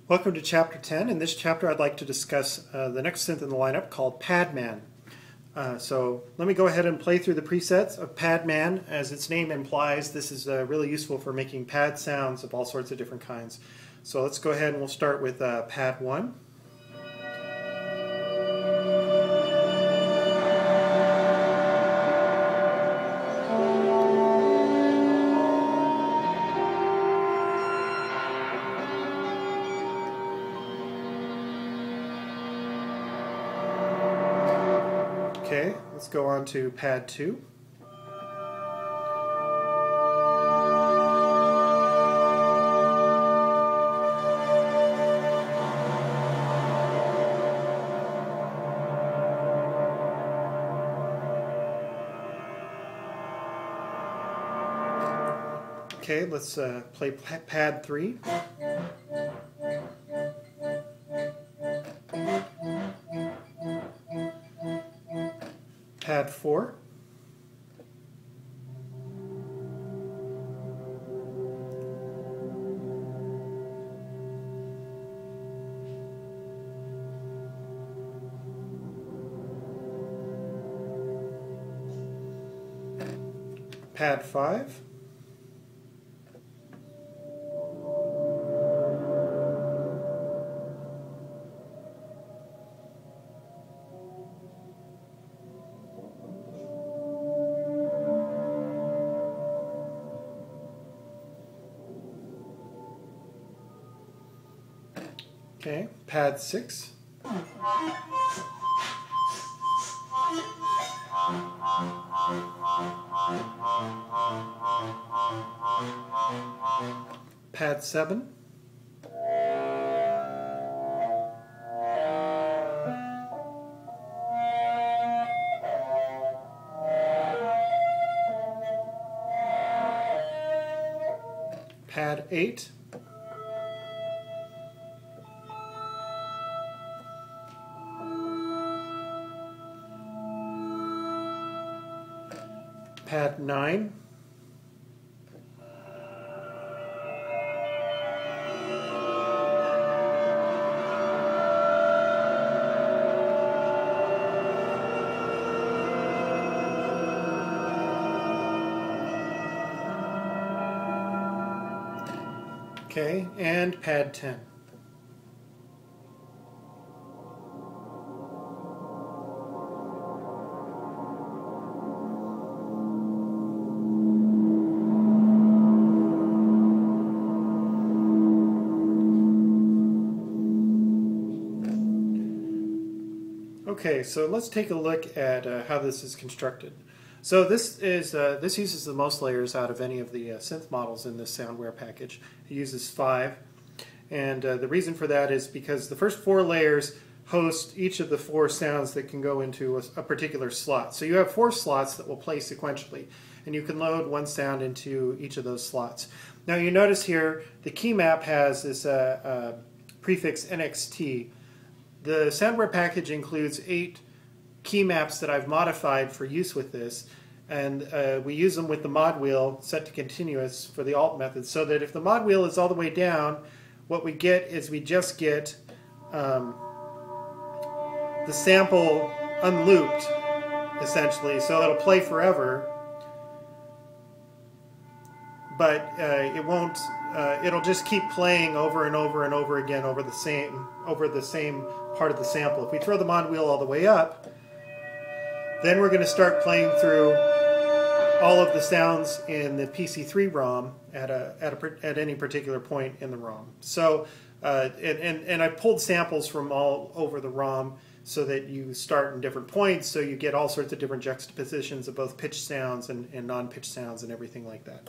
Welcome to Chapter 10. In this chapter I'd like to discuss the next synth in the lineup called PADMAN. So let me go ahead and play through the presets of PADMAN. As its name implies, this is really useful for making pad sounds of all sorts of different kinds. So let's go ahead and we'll start with pad 1. Okay, let's go on to pad 2. Okay, let's play pad 3. Pad 4. Pad 5. Okay, pad 6. Pad 7. Pad 8. Pad 9. Okay, and pad 10. Okay, so let's take a look at how this is constructed. So this uses the most layers out of any of the synth models in this Soundware package. It uses 5, and the reason for that is because the first 4 layers host each of the 4 sounds that can go into a particular slot. So you have 4 slots that will play sequentially, and you can load one sound into each of those slots. Now you notice here the key map has this prefix NXT. The Soundware package includes 8 key maps that I've modified for use with this, and we use them with the mod wheel set to continuous for the alt method, so that if the mod wheel is all the way down, what we get is we just get the sample unlooped, essentially, so it'll play forever, but it won't. It'll just keep playing over and over and over again over the same part of the sample. If we throw the mod wheel all the way up, then we're going to start playing through all of the sounds in the PC3 ROM at any particular point in the ROM. So, and I pulled samples from all over the ROM so that you start in different points, so you get all sorts of different juxtapositions of both pitch sounds and non-pitch sounds and everything like that.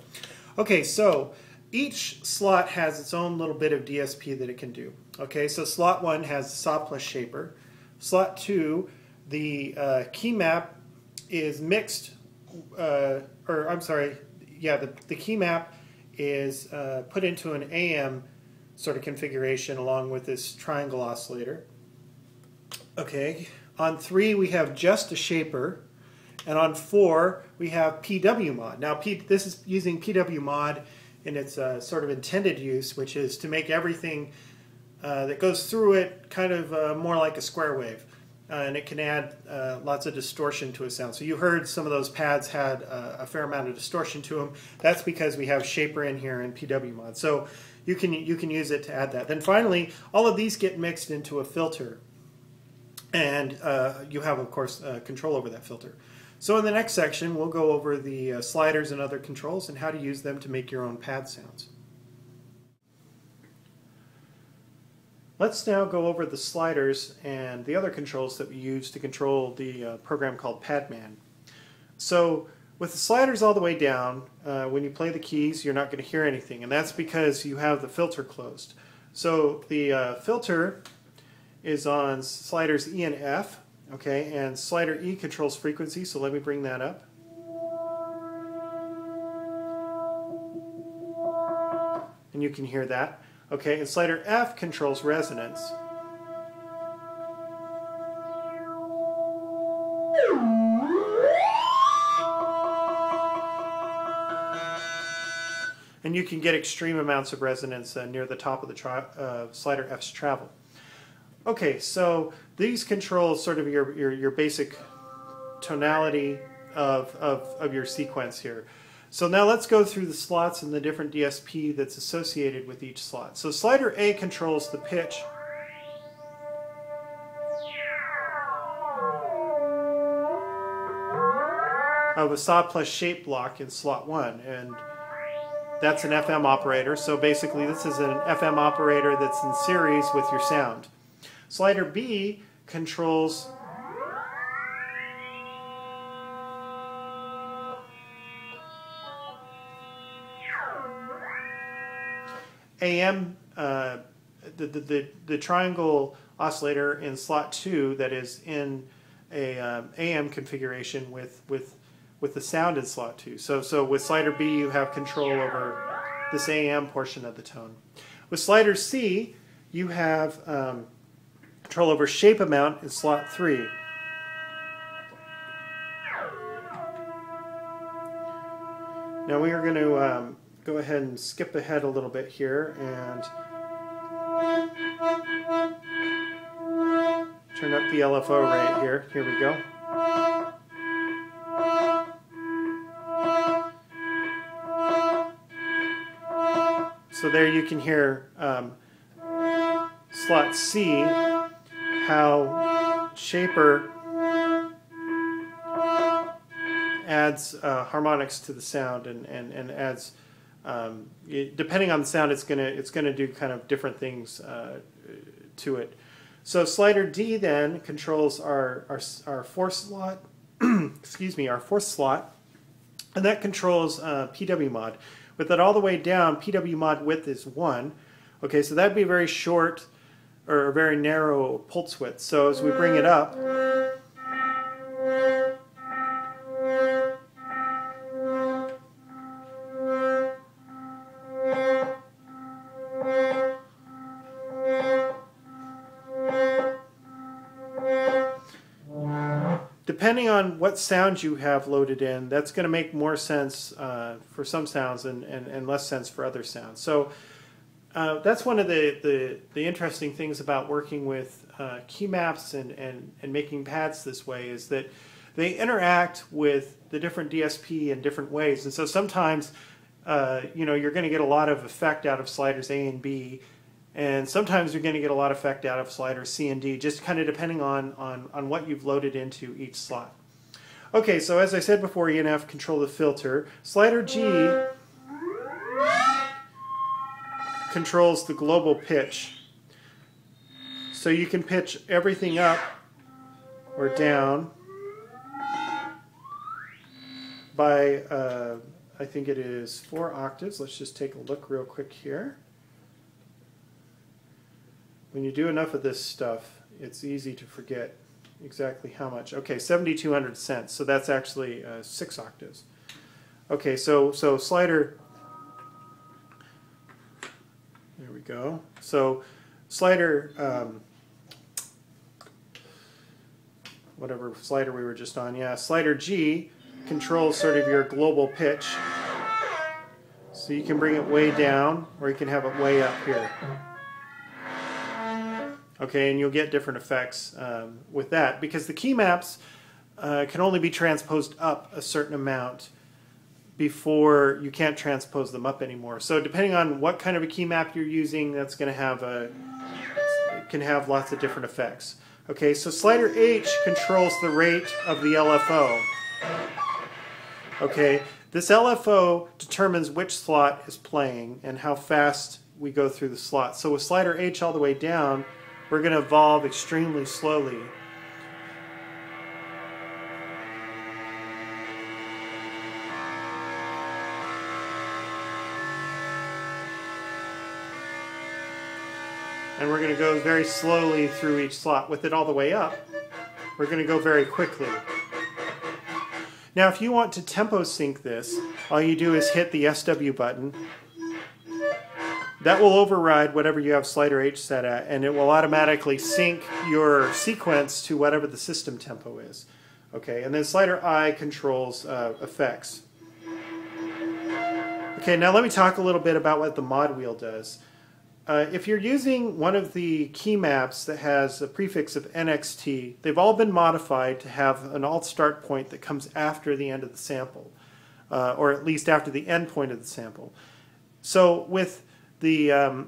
Okay, so each slot has its own little bit of DSP that it can do. Okay, so slot 1 has saw plus shaper. Slot 2, the key map is mixed, the key map is put into an AM sort of configuration along with this triangle oscillator. Okay, on 3 we have just a shaper, and on 4 we have PWMod. Now this is using PWMod in its sort of intended use, which is to make everything that goes through it, kind of more like a square wave. And it can add lots of distortion to a sound. So you heard some of those pads had a fair amount of distortion to them. That's because we have Shaper in here in PWMod. So you can use it to add that. Then finally, all of these get mixed into a filter. And you have, of course, control over that filter. So in the next section, we'll go over the sliders and other controls and how to use them to make your own pad sounds. Let's now go over the sliders and the other controls that we use to control the program called PADMAN. So with the sliders all the way down, when you play the keys, you're not going to hear anything, and that's because you have the filter closed. So the filter is on sliders E and F, okay, and slider E controls frequency, so let me bring that up. And you can hear that. Okay, and slider F controls resonance. And you can get extreme amounts of resonance near the top of the slider F's travel. Okay, so these control sort of your basic tonality of your sequence here. So now let's go through the slots and the different DSP that's associated with each slot. So slider A controls the pitch. Of a saw plus shape block in slot 1, and that's an FM operator. So basically this is an FM operator that's in series with your sound. Slider B controls AM, the triangle oscillator in slot 2 that is in a AM configuration with the sound in slot 2. So with slider B you have control over this AM portion of the tone. With slider C you have control over shape amount in slot 3. Now we are going to go ahead and skip ahead a little bit here and turn up the LFO rate here. Here we go. So there you can hear slot C, how Shaper adds harmonics to the sound and adds, depending on the sound, it's gonna do kind of different things to it. So slider D then controls our fourth slot, excuse me, our fourth slot, and that controls PWMod. With it all the way down, PWMod width is 1. Okay, so that'd be a very short or a very narrow pulse width. So as we bring it up, depending on what sound you have loaded in, that's going to make more sense for some sounds and less sense for other sounds. So that's one of the interesting things about working with key maps and making pads this way, is that they interact with the different DSP in different ways. And so sometimes you know, you're going to get a lot of effect out of sliders A and B, and sometimes you're going to get a lot of effect out of sliders C and D, just kind of depending on what you've loaded into each slot. Okay, so as I said before, E and F control the filter. Slider G controls the global pitch. So you can pitch everything up or down by, I think it is 4 octaves. Let's just take a look real quick here. When you do enough of this stuff, it's easy to forget exactly how much. Okay, 7,200 cents, so that's actually 6 octaves. Okay, so slider, there we go. So slider, whatever slider we were just on, yeah, slider G controls sort of your global pitch. So you can bring it way down, or you can have it way up here. Okay, and you'll get different effects with that, because the key maps can only be transposed up a certain amount before you can't transpose them up anymore. So depending on what kind of a key map you're using, that's going to have can have lots of different effects. Okay, so slider H controls the rate of the LFO. Okay, this LFO determines which slot is playing and how fast we go through the slot. So with slider H all the way down, we're going to evolve extremely slowly. And we're going to go very slowly through each slot. With it all the way up, we're going to go very quickly. Now, if you want to tempo sync this, all you do is hit the SW button. That will override whatever you have slider H set at, and it will automatically sync your sequence to whatever the system tempo is. Okay, and then slider I controls effects. Okay, now let me talk a little bit about what the mod wheel does. If you're using one of the key maps that has a prefix of NXT, they've all been modified to have an alt start point that comes after the end of the sample, or at least after the end point of the sample. So with the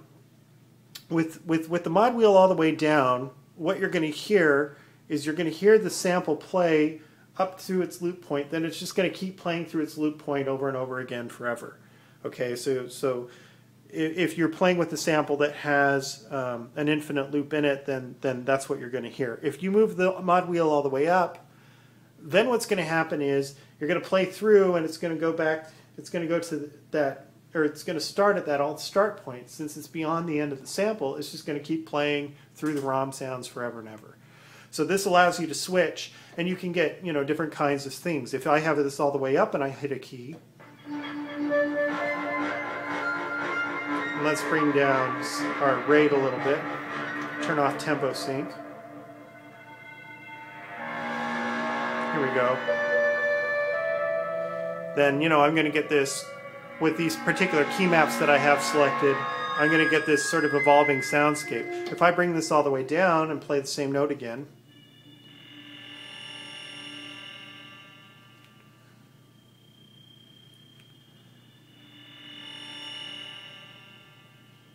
with the mod wheel all the way down, what you're going to hear is you're going to hear the sample play up through its loop point. Then it's just going to keep playing through its loop point over and over again forever. Okay, so if you're playing with a sample that has an infinite loop in it, then that's what you're going to hear. If you move the mod wheel all the way up, then what's going to happen is you're going to play through, and it's going to go back. It's going to go to that, or it's going to start at that alt start point. Since it's beyond the end of the sample, it's just going to keep playing through the ROM sounds forever and ever. So this allows you to switch, and you can get different kinds of things. If I have this all the way up and I hit a key. Let's bring down our rate a little bit. Turn off tempo sync. Here we go. Then, I'm going to get this, with these particular key maps that I have selected, I'm going to get this sort of evolving soundscape. If I bring this all the way down and play the same note again,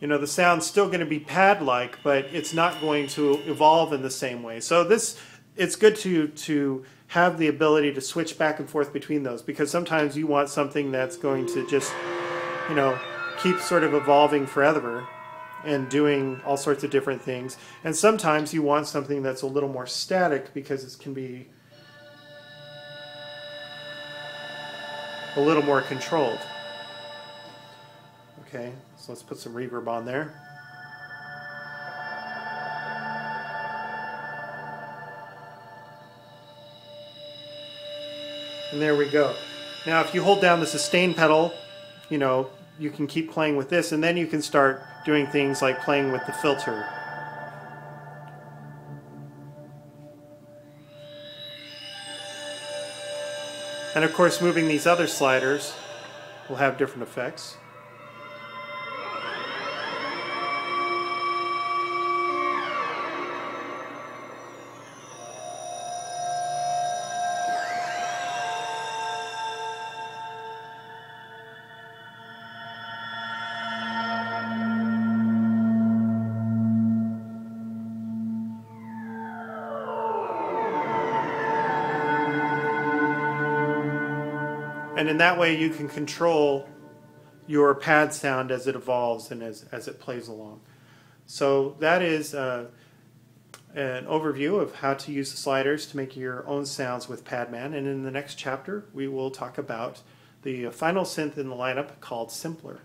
the sound's still going to be pad-like, but it's not going to evolve in the same way. So it's good to have the ability to switch back and forth between those, because sometimes you want something that's going to just, keep sort of evolving forever and doing all sorts of different things. And sometimes you want something that's a little more static, because it can be a little more controlled. Okay, so let's put some reverb on there. And there we go. Now if you hold down the sustain pedal, you can keep playing with this, and then you can start doing things like playing with the filter. And of course, moving these other sliders will have different effects. And in that way you can control your pad sound as it evolves and as it plays along. So that is an overview of how to use the sliders to make your own sounds with PADMAN. And in the next chapter we will talk about the final synth in the lineup called Simpler.